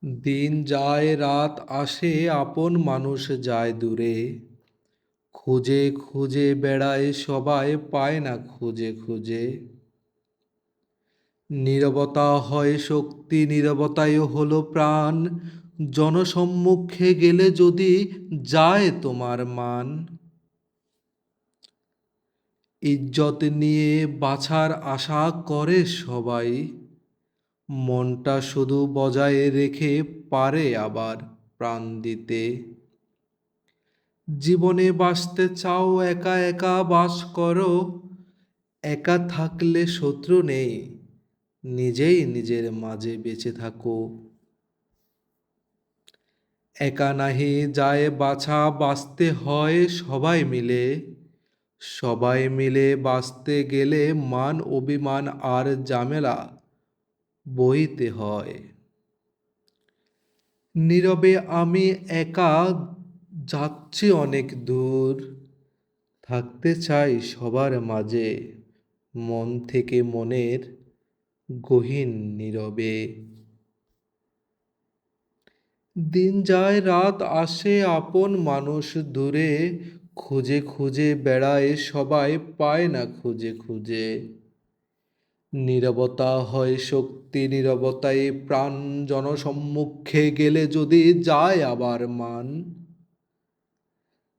দিন যায় রাত আসে আপন মানুষ যায় দূরে, খুঁজে খুঁজে বেড়ায় সবাই পায় না খুঁজে খুঁজে। নীরবতা হয় শক্তি, নীরবতাই হলো প্রাণ, জনসম্মুখে গেলে যদি যায় তোমার মান। ইজ্জত নিয়ে বাছার আশা করে সবাই, মনটা শুধু বজায় রেখে পারে আবার প্রাণ দিতে। জীবনে বাঁচতে চাও একা একা বাস করো, একা থাকলে শত্রু নেই, নিজেই নিজের মাঝে বেঁচে থাকো। একা নাহি যায় বাছা, বাঁচতে হয় সবাই মিলে, সবাই মিলে বাঁচতে গেলে মান অভিমান আর ঝামেলা বইতে হয়। নীরবে আমি একা যাচ্ছি অনেক দূর, থাকতে চাই সবার মাঝে, মন থেকে মনের গহীন নীরবে। দিন যায় রাত আসে আপন মানুষ দূরে, খুঁজে খুঁজে বেড়ায় সবাই পায় না খুঁজে খুঁজে। নীরবতা হয় শক্তি, নীরবতাই প্রাণ, জনসম্মুখে গেলে যদি যায় আবার মান।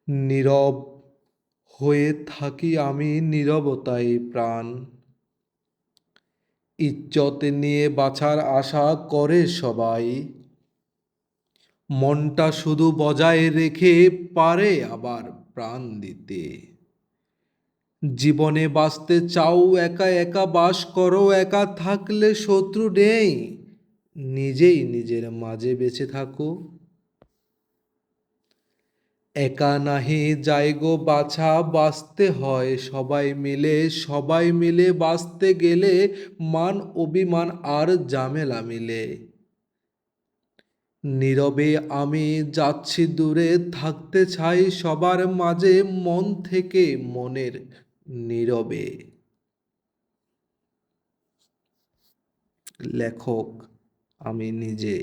নীরব হয়ে থাকি আমি, নীরবতাই প্রাণ। ইজ্জত নিয়ে বাঁচার আশা করে সবাই, মনটা শুধু বজায় রেখে পারে আবার প্রাণ দিতে। জীবনে বাঁচতে চাও একা একা বাস করো, একা থাকলে শত্রু নেই, নিজেই নিজের মাঝে বেঁচে থাকো। একা নাহি যায় গো বাছা, বাঁচতে হয় সবাই মিলে, সবাই মিলে বাঁচতে গেলে মান অভিমান আর ঝামেলা মিলে। নীরবে আমি যাচ্ছি দূরে, থাকতে চাই সবার মাঝে, মন থেকে মনের নীরবে। লেখক আমি নিজে।